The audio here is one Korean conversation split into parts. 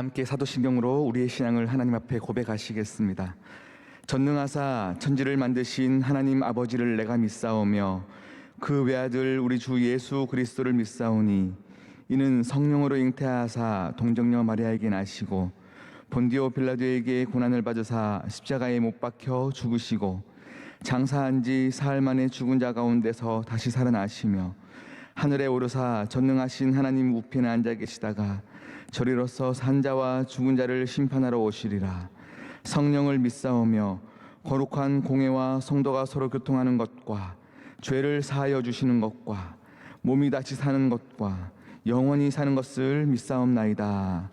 함께 사도신경으로 우리의 신앙을 하나님 앞에 고백하시겠습니다. 전능하사 천지를 만드신 하나님 아버지를 내가 믿사오며 그 외아들 우리 주 예수 그리스도를 믿사오니 이는 성령으로 잉태하사 동정녀 마리아에게 나시고 본디오 빌라도에게 고난을 받으사 십자가에 못 박혀 죽으시고 장사한 지 사흘 만에 죽은 자 가운데서 다시 살아나시며 하늘에 오르사 전능하신 하나님 우편에 앉아 계시다가 저리로서 산자와 죽은 자를 심판하러 오시리라. 성령을 믿사오며 거룩한 공회와 성도가 서로 교통하는 것과 죄를 사하여 주시는 것과 몸이 다시 사는 것과 영원히 사는 것을 믿사옵나이다.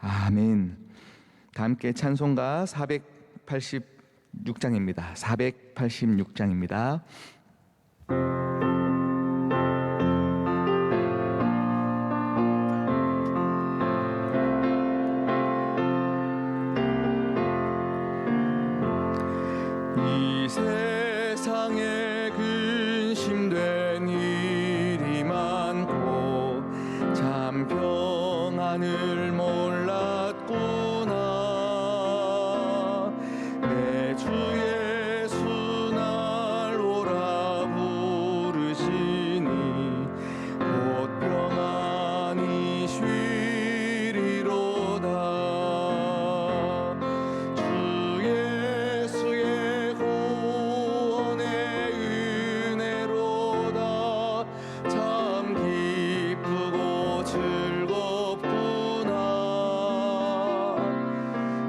아멘. 다 함께 찬송가 486장입니다. 486장입니다. 이 세상에 근심된 일이 많고 참 평안을 몰랐구나. 내 주 예수 날 오라 부르시니 곧 평안히 쉬리로다. 주 예수의 구원의 은혜로다. 참 기쁘고 즐겁구나.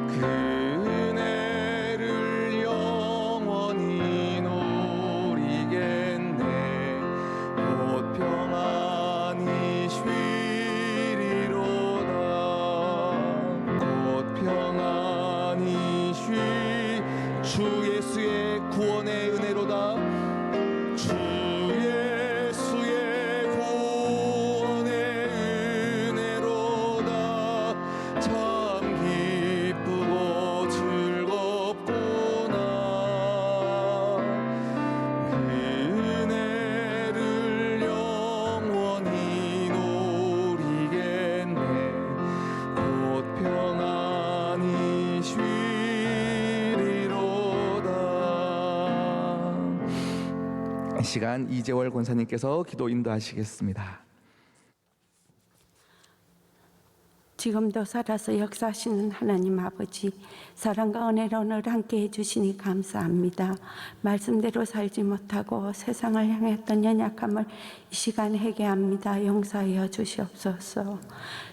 그 은혜를 영원히 누리겠네. 곧 평안히 쉬리로다. 곧 평안히 주 예수의 구원의 은혜로다. 주 예수의 구원의 은혜로다. 참 기쁘고 즐겁구나. 그 은혜를 영원히 누리겠네. 곧 평안히 쉬리로다. 이 시간 이재월 권사님께서 기도 인도하시겠습니다. 지금도 살아서 역사하시는 하나님 아버지, 사랑과 은혜로 늘 함께 해주시니 감사합니다. 말씀대로 살지 못하고 세상을 향했던 연약함을 이 시간 회개합니다. 용서하여 주시옵소서.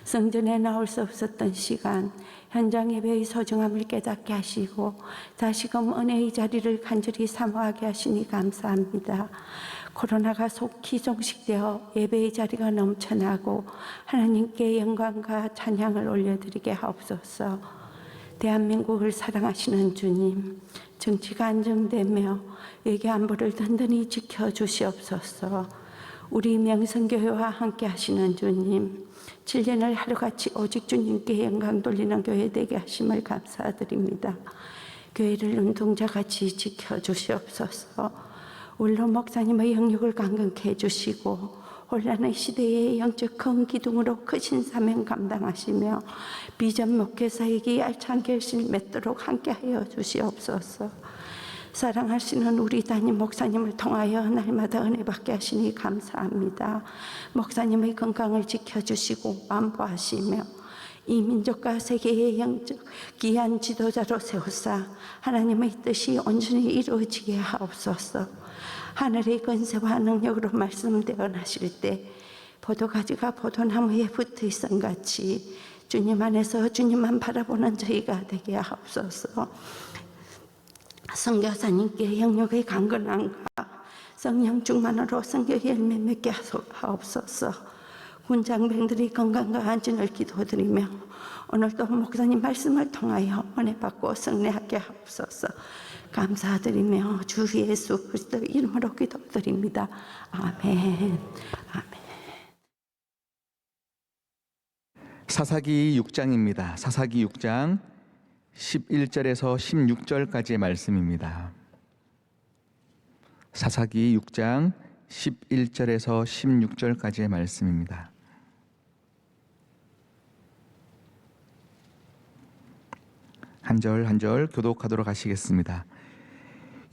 성전에 나올 수 없었던 시간, 현장 예배의 소중함을 깨닫게 하시고 다시금 은혜의 자리를 간절히 사모하게 하시니 감사합니다. 코로나가 속히 종식되어 예배의 자리가 넘쳐나고 하나님께 영광과 찬양을 올려드리게 하옵소서. 대한민국을 사랑하시는 주님, 정치가 안정되며 외교 안보를 든든히 지켜주시옵소서. 우리 명성교회와 함께 하시는 주님, 7년을 하루같이 오직 주님께 영광 돌리는 교회 되게 하심을 감사드립니다. 교회를 눈동자같이 지켜주시옵소서. 울로 목사님의 영육을 강건케 해주시고 혼란의 시대에 영적 큰 기둥으로 크신 사명 감당하시며 비전 목회사에게 알찬 결실 맺도록 함께하여 주시옵소서. 사랑하시는 우리 담임 목사님을 통하여 날마다 은혜 받게 하시니 감사합니다. 목사님의 건강을 지켜주시고 안보하시며 이 민족과 세계의 영적 귀한 지도자로 세우사 하나님의 뜻이 온전히 이루어지게 하옵소서. 하늘의 권세와 능력으로 말씀대어 나실 때 포도가지가 포도나무에 붙어 있은 같이 주님 안에서 주님만 바라보는 저희가 되게 하옵소서. 선교사님께 영역의 강건함과 성령 충만으로 성교 열매 맺게 하옵소서. 군장병들이 건강과 안전을 기도드리며 오늘도 목사님 말씀을 통하여 은혜 받고 승리하게 하옵소서. 감사드리며 주 예수 그리스도 이름으로 기도드립니다. 아멘. 아멘. 사사기 6장입니다. 사사기 6장 11절에서 16절까지의 말씀입니다. 사사기 6장 11절에서 16절까지의 말씀입니다. 한 절 한 절 교독하도록 하시겠습니다.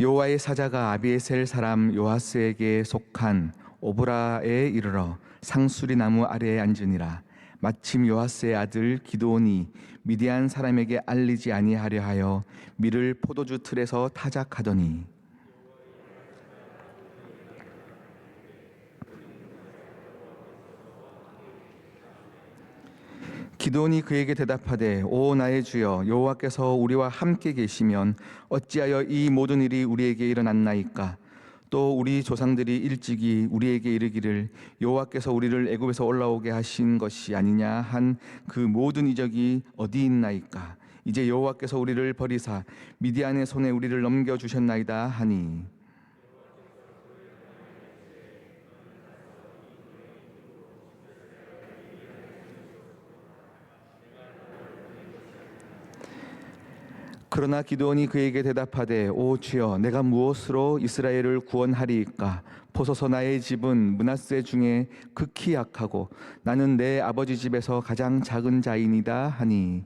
여호와의 사자가 아비에셀 사람 요아스에게 속한 오브라에 이르러 상수리 나무 아래에 앉으니라. 마침 요아스의 아들 기드온이 미디안 사람에게 알리지 아니하려 하여 밀을 포도주 틀에서 타작하더니 기드온이 그에게 대답하되 오 나의 주여 여호와께서 우리와 함께 계시면 어찌하여 이 모든 일이 우리에게 일어났나이까. 또 우리 조상들이 일찍이 우리에게 이르기를 여호와께서 우리를 애굽에서 올라오게 하신 것이 아니냐 한 그 모든 이적이 어디 있나이까. 이제 여호와께서 우리를 버리사 미디안의 손에 우리를 넘겨 주셨나이다 하니 그러나 기드온이 그에게 대답하되 오 주여 내가 무엇으로 이스라엘을 구원하리이까. 보소서 나의 집은 므낫세 중에 극히 약하고 나는 내 아버지 집에서 가장 작은 자이니이다 하니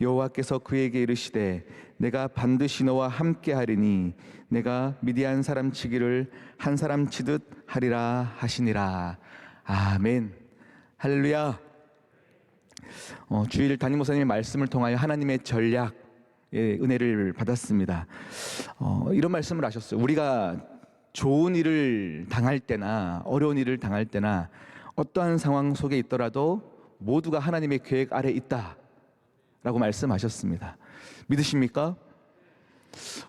여호와께서 그에게 이르시되 내가 반드시 너와 함께 하리니 내가 미디안 사람 치기를 한 사람 치듯 하리라 하시니라. 아멘. 할렐루야. 주일 담임 목사님의 말씀을 통하여 하나님의 전략 은혜를 받았습니다. 이런 말씀을 하셨어요. 우리가 좋은 일을 당할 때나 어려운 일을 당할 때나 어떠한 상황 속에 있더라도 모두가 하나님의 계획 아래 있다라고 말씀하셨습니다. 믿으십니까?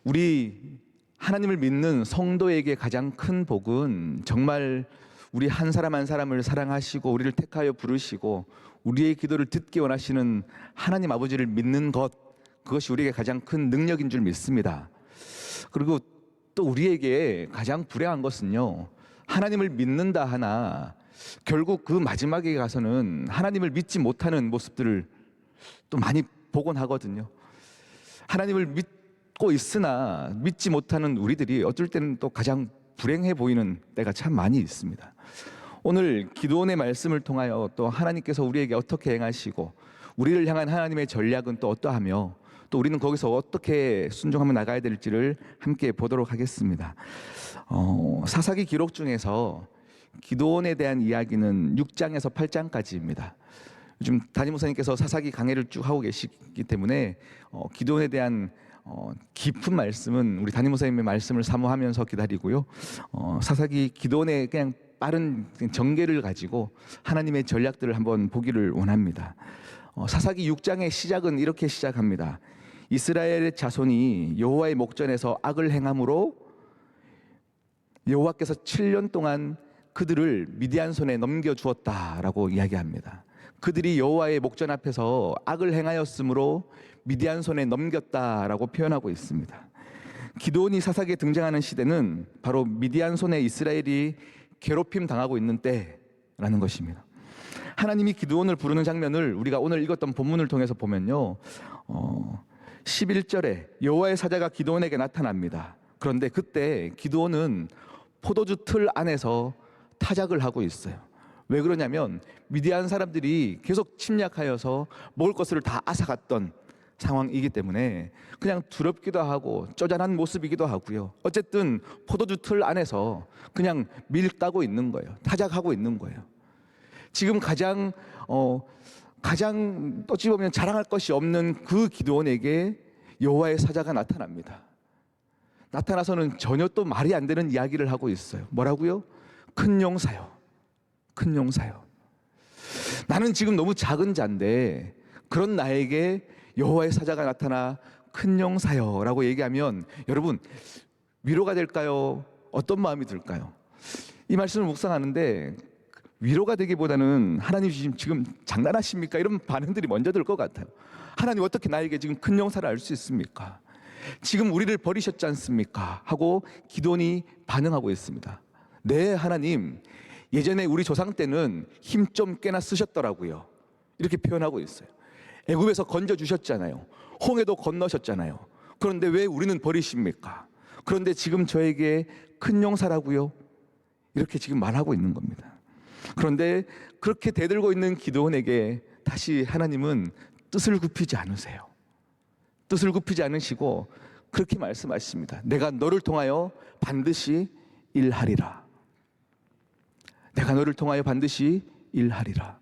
우리 하나님을 믿는 성도에게 가장 큰 복은 정말 우리 한 사람 한 사람을 사랑하시고 우리를 택하여 부르시고 우리의 기도를 듣기 원하시는 하나님 아버지를 믿는 것, 그것이 우리에게 가장 큰 능력인 줄 믿습니다. 그리고 또 우리에게 가장 불행한 것은요, 하나님을 믿는다 하나 결국 그 마지막에 가서는 하나님을 믿지 못하는 모습들을 또 많이 보곤 하거든요. 하나님을 믿고 있으나 믿지 못하는 우리들이 어쩔 때는 또 가장 불행해 보이는 때가 참 많이 있습니다. 오늘 기도원의 말씀을 통하여 또 하나님께서 우리에게 어떻게 행하시고 우리를 향한 하나님의 전략은 또 어떠하며 또 우리는 거기서 어떻게 순종하며 나가야 될지를 함께 보도록 하겠습니다. 사사기 기록 중에서 기도원에 대한 이야기는 6장에서 8장까지입니다. 요즘 담임 목사님께서 사사기 강해를 쭉 하고 계시기 때문에 기도원에 대한 깊은 말씀은 우리 담임 목사님의 말씀을 사모하면서 기다리고요. 사사기 기도원의 그냥 빠른 전개를 가지고 하나님의 전략들을 한번 보기를 원합니다. 사사기 6장의 시작은 이렇게 시작합니다. 이스라엘의 자손이 여호와의 목전에서 악을 행함으로 여호와께서 7년 동안 그들을 미디안 손에 넘겨주었다라고 이야기합니다. 그들이 여호와의 목전 앞에서 악을 행하였으므로 미디안 손에 넘겼다라고 표현하고 있습니다. 기드온이 사사기에 등장하는 시대는 바로 미디안 손에 이스라엘이 괴롭힘 당하고 있는 때라는 것입니다. 하나님이 기드온을 부르는 장면을 우리가 오늘 읽었던 본문을 통해서 보면요, 11절에 여호와의 사자가 기드온에게 나타납니다. 그런데 그때 기드온은 포도주 틀 안에서 타작을 하고 있어요. 왜 그러냐면 미디안 사람들이 계속 침략하여서 먹을 것을 다 앗아갔던 상황이기 때문에 그냥 두렵기도 하고 쪼잔한 모습이기도 하고요. 어쨌든 포도주 틀 안에서 그냥 밀 까고 있는 거예요. 타작하고 있는 거예요. 지금 가장 어찌 보면 자랑할 것이 없는 그 기드온에게 여호와의 사자가 나타납니다. 나타나서는 전혀 또 말이 안 되는 이야기를 하고 있어요. 뭐라고요? 큰 용사요. 큰 용사요. 나는 지금 너무 작은 자인데 그런 나에게 여호와의 사자가 나타나 큰 용사요 라고 얘기하면 여러분 위로가 될까요? 어떤 마음이 들까요? 이 말씀을 묵상하는데 위로가 되기보다는 하나님 지금 장난하십니까? 이런 반응들이 먼저 들 것 같아요. 하나님 어떻게 나에게 지금 큰 용사를 알 수 있습니까? 지금 우리를 버리셨지 않습니까? 하고 기드온이 반응하고 있습니다. 네, 하나님 예전에 우리 조상 때는 힘 좀 꽤나 쓰셨더라고요. 이렇게 표현하고 있어요. 애굽에서 건져주셨잖아요. 홍해도 건너셨잖아요. 그런데 왜 우리는 버리십니까? 그런데 지금 저에게 큰 용사라고요? 이렇게 지금 말하고 있는 겁니다. 그런데 그렇게 대들고 있는 기드온에게 다시 하나님은 뜻을 굽히지 않으세요. 뜻을 굽히지 않으시고 그렇게 말씀하십니다. 내가 너를 통하여 반드시 일하리라. 내가 너를 통하여 반드시 일하리라.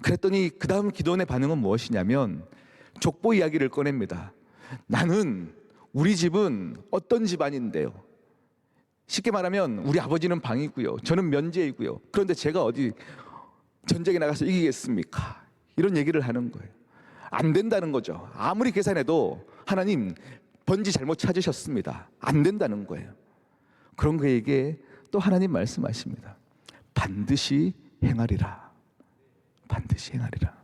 그랬더니 그 다음 기도원의 반응은 무엇이냐면 족보 이야기를 꺼냅니다. 나는 우리 집은 어떤 집안인데요. 쉽게 말하면 우리 아버지는 방이고요. 저는 면제이고요. 그런데 제가 어디 전쟁에 나가서 이기겠습니까? 이런 얘기를 하는 거예요. 안 된다는 거죠. 아무리 계산해도 하나님 번지 잘못 찾으셨습니다. 안 된다는 거예요. 그런 그에게 또 하나님 말씀하십니다. 반드시 행하리라. 반드시 행하리라.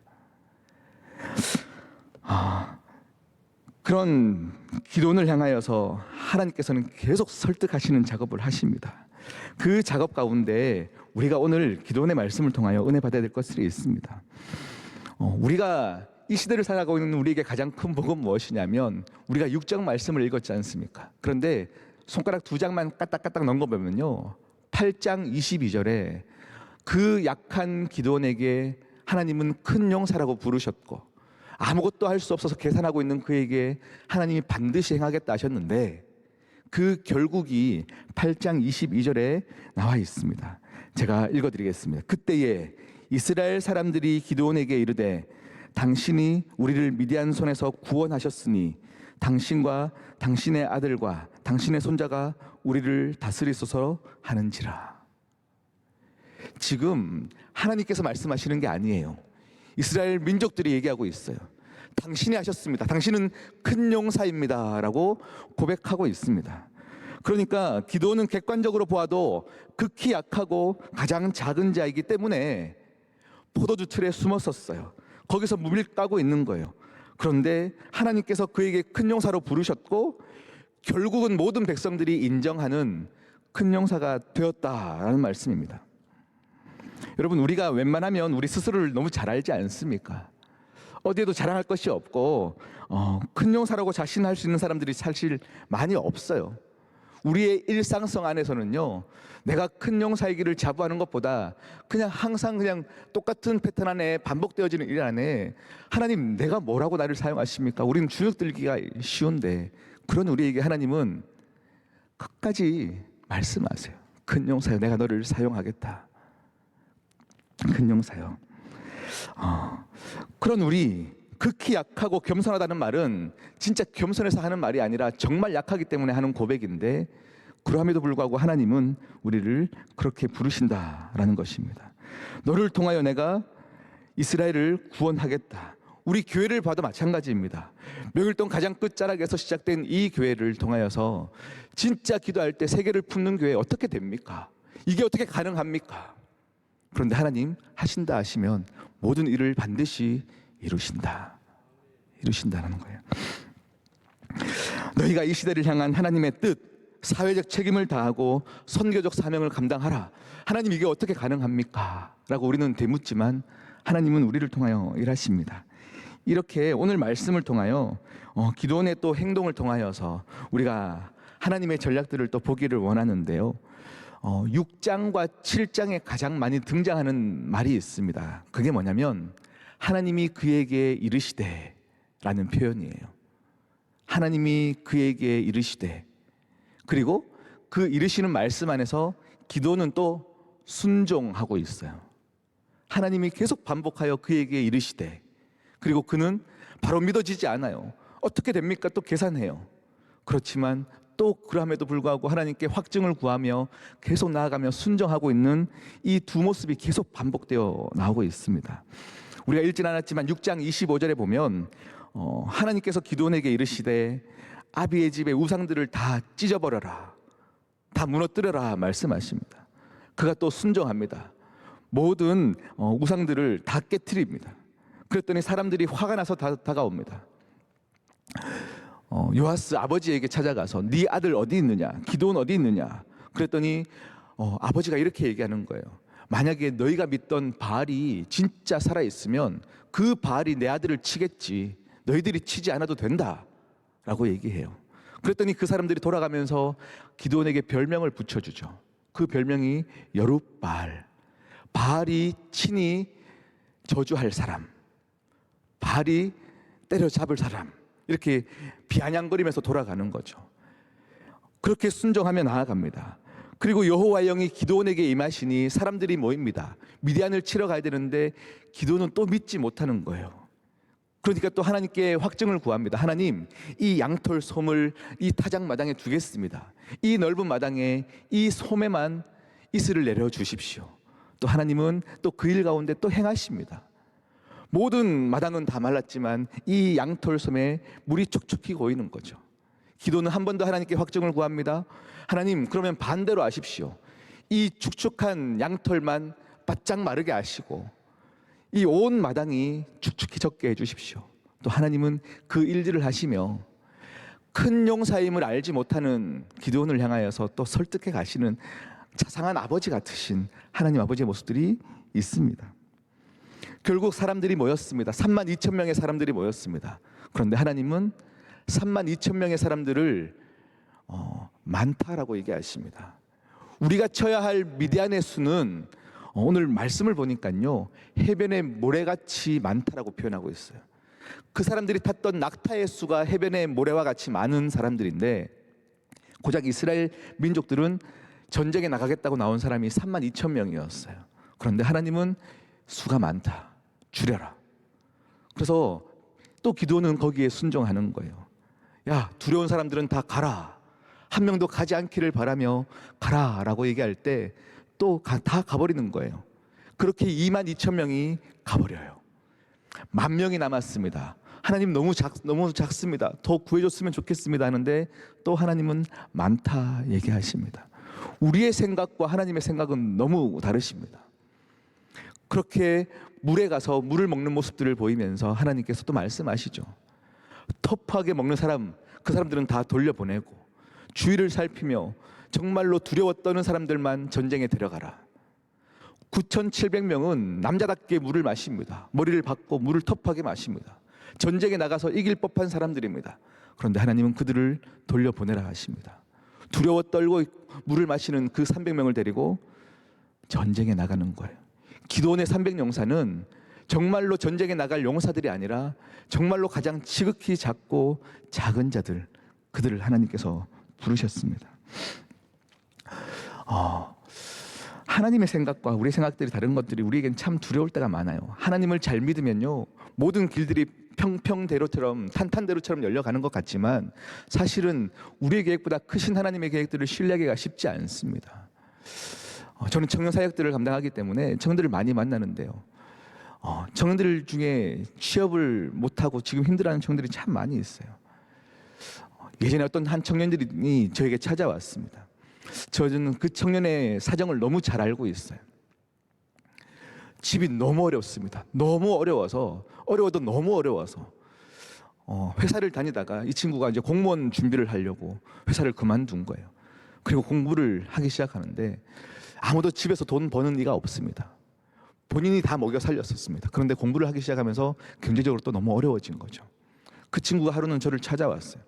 그런 기도원을 향하여서 하나님께서는 계속 설득하시는 작업을 하십니다. 그 작업 가운데 우리가 오늘 기도원의 말씀을 통하여 은혜 받아야 될 것들이 있습니다. 우리가 이 시대를 살아가고 있는 우리에게 가장 큰 복은 무엇이냐면 우리가 6장 말씀을 읽었지 않습니까? 그런데 손가락 2장만 까딱까딱 넣은 거 보면요, 8장 22절에 그 약한 기도원에게 하나님은 큰 용사라고 부르셨고 아무것도 할 수 없어서 계산하고 있는 그에게 하나님이 반드시 행하겠다 하셨는데 그 결국이 8장 22절에 나와 있습니다. 제가 읽어드리겠습니다. 그때에 이스라엘 사람들이 기드온에게 이르되 당신이 우리를 미디안 손에서 구원하셨으니 당신과 당신의 아들과 당신의 손자가 우리를 다스리소서 하는지라. 지금 하나님께서 말씀하시는 게 아니에요. 이스라엘 민족들이 얘기하고 있어요. 당신이 하셨습니다. 당신은 큰 용사입니다 라고 고백하고 있습니다. 그러니까 기도는 객관적으로 보아도 극히 약하고 가장 작은 자이기 때문에 포도주 틀에 숨었었어요. 거기서 무밀 까고 있는 거예요. 그런데 하나님께서 그에게 큰 용사로 부르셨고 결국은 모든 백성들이 인정하는 큰 용사가 되었다라는 말씀입니다. 여러분, 우리가 웬만하면 우리 스스로를 너무 잘 알지 않습니까? 어디에도 자랑할 것이 없고 큰 용사라고 자신할 수 있는 사람들이 사실 많이 없어요. 우리의 일상성 안에서는요, 내가 큰 용사이기를 자부하는 것보다 그냥 항상 그냥 똑같은 패턴 안에 반복되어지는 일 안에 하나님 내가 뭐라고 나를 사용하십니까? 우리는 주눅 들기가 쉬운데 그런 우리에게 하나님은 끝까지 말씀하세요. 큰 용사여, 내가 너를 사용하겠다. 큰 용사여. 그런 우리 극히 약하고 겸손하다는 말은 진짜 겸손해서 하는 말이 아니라 정말 약하기 때문에 하는 고백인데 그럼에도 불구하고 하나님은 우리를 그렇게 부르신다라는 것입니다. 너를 통하여 내가 이스라엘을 구원하겠다. 우리 교회를 봐도 마찬가지입니다. 명일동 가장 끝자락에서 시작된 이 교회를 통하여서 진짜 기도할 때 세계를 품는 교회 어떻게 됩니까? 이게 어떻게 가능합니까? 그런데 하나님 하신다 하시면 모든 일을 반드시 이루신다는 거예요. 너희가 이 시대를 향한 하나님의 뜻, 사회적 책임을 다하고 선교적 사명을 감당하라. 하나님 이게 어떻게 가능합니까? 라고 우리는 되묻지만 하나님은 우리를 통하여 일하십니다. 이렇게 오늘 말씀을 통하여 기도원의 또 행동을 통하여서 우리가 하나님의 전략들을 또 보기를 원하는데요. 6장과 7장에 가장 많이 등장하는 말이 있습니다. 그게 뭐냐면 하나님이 그에게 이르시되 라는 표현이에요. 하나님이 그에게 이르시되, 그리고 그 이르시는 말씀 안에서 기도는 또 순종하고 있어요. 하나님이 계속 반복하여 그에게 이르시되, 그리고 그는 바로 믿어지지 않아요. 어떻게 됩니까? 또 계산해요. 그렇지만 또 그럼에도 불구하고 하나님께 확증을 구하며 계속 나아가며 순종하고 있는 이 두 모습이 계속 반복되어 나오고 있습니다. 우리가 읽진 않았지만 6장 25절에 보면 하나님께서 기드온에게 이르시되 아비의 집의 우상들을 다 찢어버려라, 다 무너뜨려라 말씀하십니다. 그가 또 순종합니다. 모든 우상들을 다 깨트립니다. 그랬더니 사람들이 화가 나서 다가옵니다. 요아스 아버지에게 찾아가서 네 아들 어디 있느냐, 기드온 어디 있느냐. 그랬더니 아버지가 이렇게 얘기하는 거예요. 만약에 너희가 믿던 바알이 진짜 살아있으면 그 바알이 내 아들을 치겠지, 너희들이 치지 않아도 된다 라고 얘기해요. 그랬더니 그 사람들이 돌아가면서 기드온에게 별명을 붙여주죠. 그 별명이 여룻바알, 바알이 친히 저주할 사람, 바알이 때려잡을 사람, 이렇게 비아냥거리면서 돌아가는 거죠. 그렇게 순종하며 나아갑니다. 그리고 여호와의 영이 기드온에게 임하시니 사람들이 모입니다. 미디안을 치러 가야 되는데 기드온은 또 믿지 못하는 거예요. 그러니까 또 하나님께 확증을 구합니다. 하나님, 이 양털 솜을 이 타작마당에 두겠습니다. 이 넓은 마당에 이 솜에만 이슬을 내려 주십시오. 또 하나님은 또 그 일 가운데 또 행하십니다. 모든 마당은 다 말랐지만 이 양털 솜에 물이 촉촉히 고이는 거죠. 기도는 한 번 더 하나님께 확증을 구합니다. 하나님, 그러면 반대로 하십시오. 이 축축한 양털만 바짝 마르게 하시고 이 온 마당이 축축히 젖게 해주십시오. 또 하나님은 그 일들을 하시며 큰 용사임을 알지 못하는 기드온을 향하여서 또 설득해 가시는 자상한 아버지 같으신 하나님 아버지의 모습들이 있습니다. 결국 사람들이 모였습니다. 32,000명의 사람들이 모였습니다. 그런데 하나님은 32,000명의 사람들을 많다라고 얘기하십니다. 우리가 쳐야 할 미디안의 수는 오늘 말씀을 보니까요, 해변의 모래같이 많다라고 표현하고 있어요. 그 사람들이 탔던 낙타의 수가 해변의 모래와 같이 많은 사람들인데, 고작 이스라엘 민족들은 전쟁에 나가겠다고 나온 사람이 32,000명이었어요. 그런데 하나님은 수가 많다, 줄여라. 그래서 또 기도는 거기에 순종하는 거예요. 야, 두려운 사람들은 다 가라. 한 명도 가지 않기를 바라며 가라라고 얘기할 때 또 다 가버리는 거예요. 그렇게 22,000명이 가버려요. 10,000명이 남았습니다. 하나님 너무 작습니다. 더 구해줬으면 좋겠습니다 하는데 또 하나님은 많다 얘기하십니다. 우리의 생각과 하나님의 생각은 너무 다르십니다. 그렇게 물에 가서 물을 먹는 모습들을 보이면서 하나님께서 또 말씀하시죠. 터프하게 먹는 사람, 그 사람들은 다 돌려보내고 주위를 살피며 정말로 두려워 떠는 사람들만 전쟁에 데려가라. 9,700명은 남자답게 물을 마십니다. 머리를 박고 물을 터프하게 마십니다. 전쟁에 나가서 이길 법한 사람들입니다. 그런데 하나님은 그들을 돌려보내라 하십니다. 두려워 떨고 물을 마시는 그 300명을 데리고 전쟁에 나가는 거예요. 기도원의 300용사는 정말로 전쟁에 나갈 용사들이 아니라 정말로 가장 지극히 작고 작은 자들, 그들을 하나님께서 부르셨습니다. 하나님의 생각과 우리의 생각들이 다른 것들이 우리에겐 참 두려울 때가 많아요. 하나님을 잘 믿으면요, 모든 길들이 평평대로처럼 탄탄대로처럼 열려가는 것 같지만 사실은 우리의 계획보다 크신 하나님의 계획들을 신뢰하기가 쉽지 않습니다. 저는 청년 사역들을 감당하기 때문에 청년들을 많이 만나는데요, 청년들 중에 취업을 못하고 지금 힘들어하는 청년들이 참 많이 있어요. 예전에 어떤 한 청년들이 저에게 찾아왔습니다. 저는 그 청년의 사정을 너무 잘 알고 있어요. 집이 너무 어렵습니다. 너무 어려워도 너무 어려워서 회사를 다니다가 이 친구가 이제 공무원 준비를 하려고 회사를 그만둔 거예요. 그리고 공부를 하기 시작하는데 아무도 집에서 돈 버는 이가 없습니다. 본인이 다 먹여 살렸었습니다. 그런데 공부를 하기 시작하면서 경제적으로 또 너무 어려워진 거죠. 그 친구가 하루는 저를 찾아왔어요.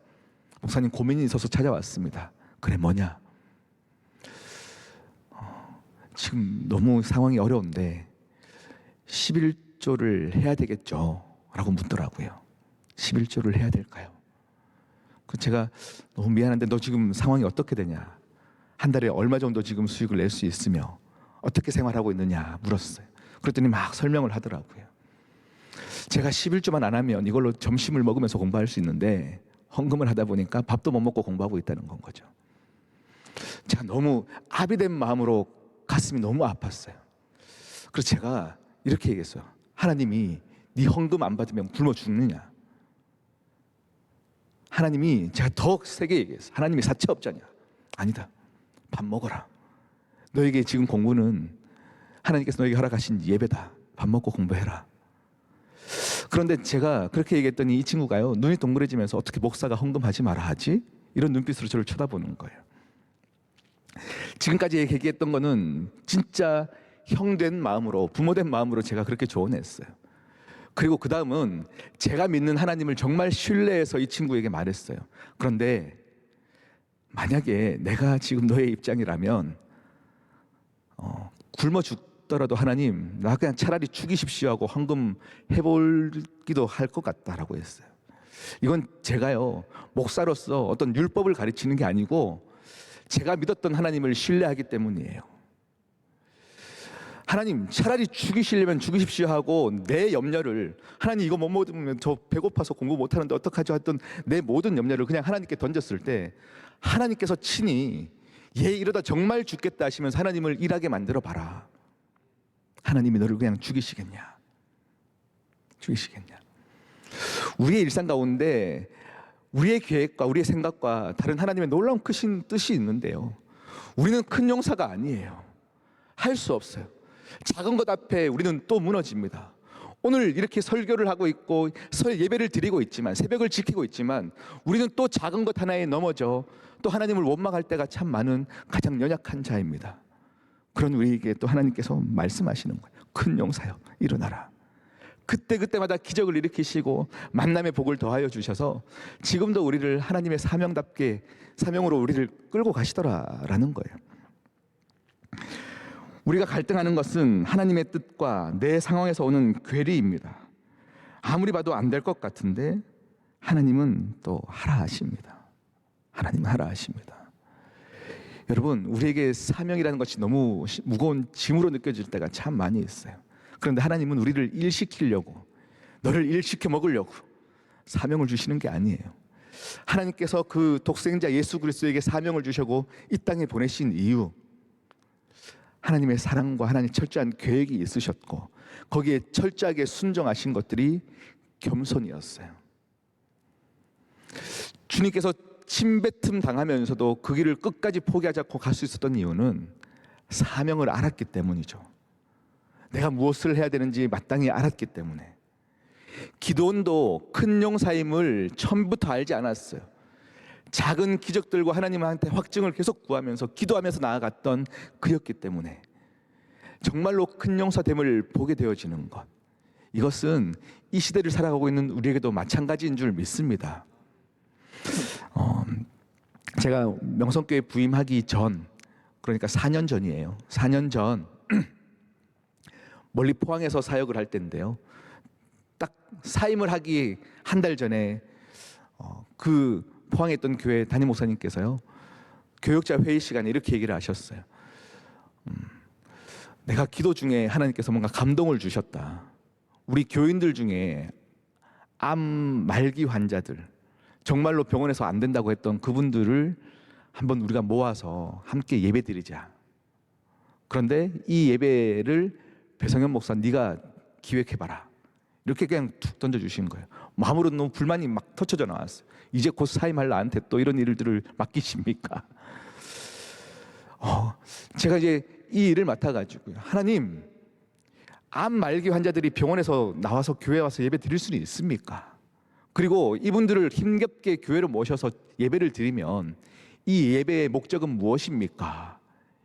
목사님, 고민이 있어서 찾아왔습니다. 그래, 뭐냐? 지금 너무 상황이 어려운데 11조를 해야 되겠죠? 라고 묻더라고요. 11조를 해야 될까요? 제가 너무 미안한데 너 지금 상황이 어떻게 되냐? 한 달에 얼마 정도 지금 수익을 낼 수 있으며 어떻게 생활하고 있느냐 물었어요. 그랬더니 막 설명을 하더라고요. 제가 11조만 안 하면 이걸로 점심을 먹으면서 공부할 수 있는데 헌금을 하다 보니까 밥도 못 먹고 공부하고 있다는 건 거죠. 제가 너무 아비된 마음으로 가슴이 너무 아팠어요. 그래서 제가 이렇게 얘기했어요. 하나님이 네 헌금 안 받으면 굶어 죽느냐? 하나님이, 제가 더 세게 얘기했어요. 하나님이 사채업자냐? 아니다. 밥 먹어라. 너에게 지금 공부는 하나님께서 너에게 허락하신 예배다. 밥 먹고 공부해라. 그런데 제가 그렇게 얘기했더니 이 친구가요, 눈이 동그래지면서 어떻게 목사가 헌금하지 마라 하지? 이런 눈빛으로 저를 쳐다보는 거예요. 지금까지 얘기했던 거는 진짜 형된 마음으로, 부모된 마음으로 제가 그렇게 조언했어요. 그리고 그 다음은 제가 믿는 하나님을 정말 신뢰해서 이 친구에게 말했어요. 그런데 만약에 내가 지금 너의 입장이라면 굶어 죽더라도 하나님, 나 그냥 차라리 죽이십시오 하고 헌금 해보기도 할 것 같다라고 했어요. 이건 제가요, 목사로서 어떤 율법을 가르치는 게 아니고 제가 믿었던 하나님을 신뢰하기 때문이에요. 하나님, 차라리 죽이시려면 죽이십시오 하고 내 염려를, 하나님 이거 못 먹으면 저 배고파서 공부 못하는데 어떡하죠 했던 내 모든 염려를 그냥 하나님께 던졌을 때 하나님께서 친히 얘 이러다 정말 죽겠다 하시면서 하나님을 일하게 만들어 봐라. 하나님이 너를 그냥 죽이시겠냐? 죽이시겠냐? 우리의 일상 가운데 우리의 계획과 우리의 생각과 다른 하나님의 놀라운 크신 뜻이 있는데요, 우리는 큰 용사가 아니에요. 할 수 없어요. 작은 것 앞에 우리는 또 무너집니다. 오늘 이렇게 설교를 하고 있고 예배를 드리고 있지만, 새벽을 지키고 있지만 우리는 또 작은 것 하나에 넘어져 또 하나님을 원망할 때가 참 많은 가장 연약한 자입니다. 그런 우리에게 또 하나님께서 말씀하시는 거예요. 큰 용사여, 일어나라. 그때그때마다 기적을 일으키시고 만남의 복을 더하여 주셔서 지금도 우리를 하나님의 사명답게, 사명으로 우리를 끌고 가시더라라는 거예요. 우리가 갈등하는 것은 하나님의 뜻과 내 상황에서 오는 괴리입니다. 아무리 봐도 안 될 것 같은데 하나님은 또 하라 하십니다. 하나님은 하라 하십니다. 여러분, 우리에게 사명이라는 것이 너무 무거운 짐으로 느껴질 때가 참 많이 있어요. 그런데 하나님은 우리를 일시키려고, 너를 일시켜 먹으려고 사명을 주시는 게 아니에요. 하나님께서 그 독생자 예수 그리스도에게 사명을 주시고 이 땅에 보내신 이유, 하나님의 사랑과 하나님의 철저한 계획이 있으셨고 거기에 철저하게 순종하신 것들이 겸손이었어요. 주님께서 침뱉음 당하면서도 그 길을 끝까지 포기하지 않고 갈 수 있었던 이유는 사명을 알았기 때문이죠. 내가 무엇을 해야 되는지 마땅히 알았기 때문에. 기도원도 큰 용사임을 처음부터 알지 않았어요. 작은 기적들과 하나님한테 확증을 계속 구하면서 기도하면서 나아갔던 그였기 때문에 정말로 큰 용사됨을 보게 되어지는 것, 이것은 이 시대를 살아가고 있는 우리에게도 마찬가지인 줄 믿습니다. 제가 명성교회 부임하기 전, 그러니까 4년 전이에요. 4년 전 멀리 포항에서 사역을 할 때인데요, 딱 사임을 하기 한 달 전에 그 포항에 있던 교회 담임 목사님께서요, 교역자 회의 시간에 이렇게 얘기를 하셨어요. 내가 기도 중에 하나님께서 뭔가 감동을 주셨다. 우리 교인들 중에 암 말기 환자들, 정말로 병원에서 안 된다고 했던 그분들을 한번 우리가 모아서 함께 예배 드리자. 그런데 이 예배를 배성현 목사 네가 기획해봐라. 이렇게 그냥 툭 던져주신 거예요. 마음으로 너무 불만이 막 터쳐져 나왔어요. 이제 곧 사임할 나한테 또 이런 일들을 맡기십니까? 제가 이제 이 일을 맡아가지고요, 하나님, 암 말기 환자들이 병원에서 나와서 교회 와서 예배 드릴 수는 있습니까? 그리고 이분들을 힘겹게 교회로 모셔서 예배를 드리면 이 예배의 목적은 무엇입니까?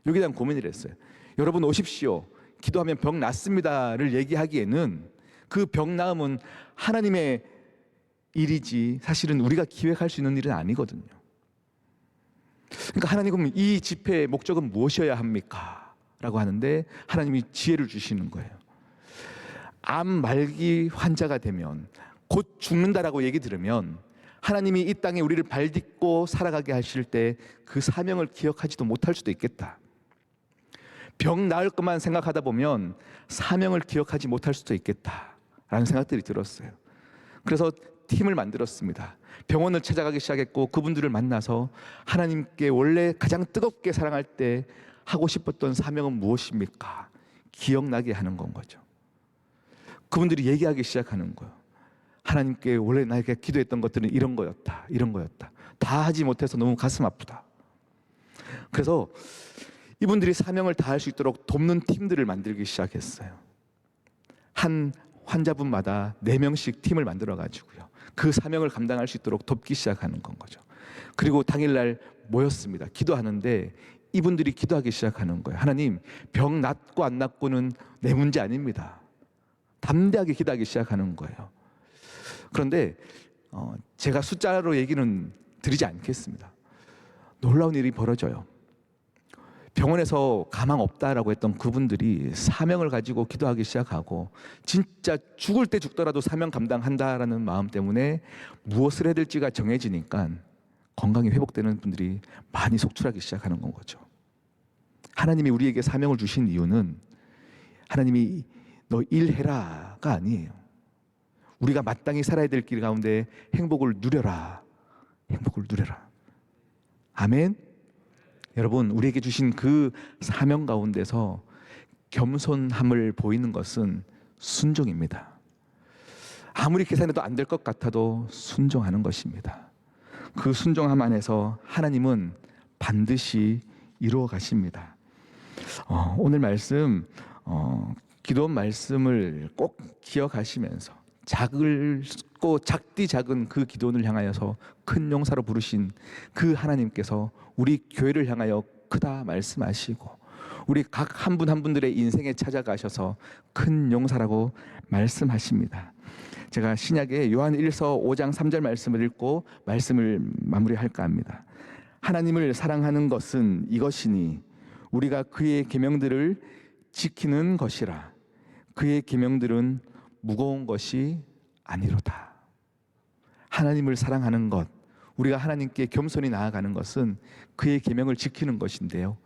여기에 대한 고민을 했어요. 여러분 오십시오, 기도하면 병 낫습니다를 얘기하기에는 그 병 나음은 하나님의 일이지 사실은 우리가 기획할 수 있는 일은 아니거든요. 그러니까 하나님은 이 집회의 목적은 무엇이어야 합니까? 라고 하는데 하나님이 지혜를 주시는 거예요. 암 말기 환자가 되면, 곧 죽는다라고 얘기 들으면 하나님이 이 땅에 우리를 발딛고 살아가게 하실 때 그 사명을 기억하지도 못할 수도 있겠다. 병 나을 것만 생각하다 보면 사명을 기억하지 못할 수도 있겠다라는 생각들이 들었어요. 그래서 팀을 만들었습니다. 병원을 찾아가기 시작했고 그분들을 만나서 하나님께 원래 가장 뜨겁게 사랑할 때 하고 싶었던 사명은 무엇입니까? 기억나게 하는 건 거죠. 그분들이 얘기하기 시작하는 거예요. 하나님께 원래 나에게 기도했던 것들은 이런 거였다, 이런 거였다. 다 하지 못해서 너무 가슴 아프다. 그래서 이분들이 사명을 다할 수 있도록 돕는 팀들을 만들기 시작했어요. 한 환자분마다 4명씩 팀을 만들어가지고요, 그 사명을 감당할 수 있도록 돕기 시작하는 건 거죠. 그리고 당일날 모였습니다. 기도하는데 이분들이 기도하기 시작하는 거예요. 하나님, 병 낫고 안 낫고는 내 문제 아닙니다. 담대하게 기도하기 시작하는 거예요. 그런데 제가 숫자로 얘기는 드리지 않겠습니다. 놀라운 일이 벌어져요. 병원에서 가망 없다라고 했던 그분들이 사명을 가지고 기도하기 시작하고 진짜 죽을 때 죽더라도 사명 감당한다라는 마음 때문에 무엇을 해야 될지가 정해지니까 건강이 회복되는 분들이 많이 속출하기 시작하는 건 거죠. 하나님이 우리에게 사명을 주신 이유는 하나님이 너 일해라가 아니에요. 우리가 마땅히 살아야 될 길 가운데 행복을 누려라. 행복을 누려라. 아멘. 여러분, 우리에게 주신 그 사명 가운데서 겸손함을 보이는 것은 순종입니다. 아무리 계산해도 안 될 것 같아도 순종하는 것입니다. 그 순종함 안에서 하나님은 반드시 이루어 가십니다. 오늘 말씀, 기도 말씀을 꼭 기억하시면서 작디 작은 그 기도를 향하여서 큰 용사로 부르신 그 하나님께서 우리 교회를 향하여 크다 말씀하시고 우리 각 한 분 한 분들의 인생에 찾아가셔서 큰 용사라고 말씀하십니다. 제가 신약의 요한 1서 5장 3절 말씀을 읽고 말씀을 마무리할까 합니다. 하나님을 사랑하는 것은 이것이니 우리가 그의 계명들을 지키는 것이라. 그의 계명들은 무거운 것이 아니로다. 하나님을 사랑하는 것, 우리가 하나님께 겸손히 나아가는 것은 그의 계명을 지키는 것인데요,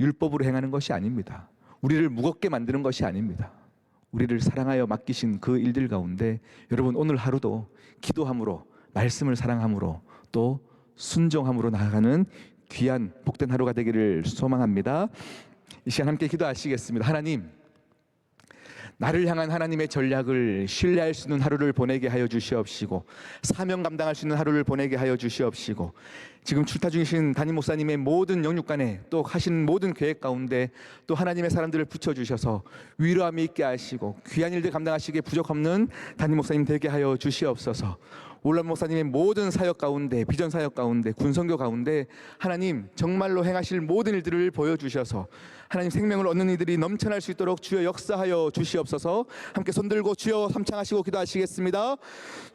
율법으로 행하는 것이 아닙니다. 우리를 무겁게 만드는 것이 아닙니다. 우리를 사랑하여 맡기신 그 일들 가운데 여러분 오늘 하루도 기도함으로, 말씀을 사랑함으로, 또 순종함으로 나아가는 귀한 복된 하루가 되기를 소망합니다. 이 시간 함께 기도하시겠습니다. 하나님, 나를 향한 하나님의 전략을 신뢰할 수 있는 하루를 보내게 하여 주시옵시고, 사명 감당할 수 있는 하루를 보내게 하여 주시옵시고, 지금 출타 중이신 담임 목사님의 모든 영육간에 또 하신 모든 계획 가운데 또 하나님의 사람들을 붙여주셔서 위로함이 있게 하시고 귀한 일들 감당하시기에 부족 없는 담임 목사님 되게 하여 주시옵소서. 올람 목사님의 모든 사역 가운데, 비전 사역 가운데, 군선교 가운데 하나님 정말로 행하실 모든 일들을 보여주셔서 하나님 생명을 얻는 이들이 넘쳐날 수 있도록 주여 역사하여 주시옵소서. 함께 손들고 주여 삼창하시고 기도하시겠습니다.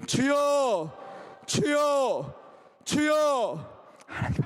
주여, 주여, 주여. 하나님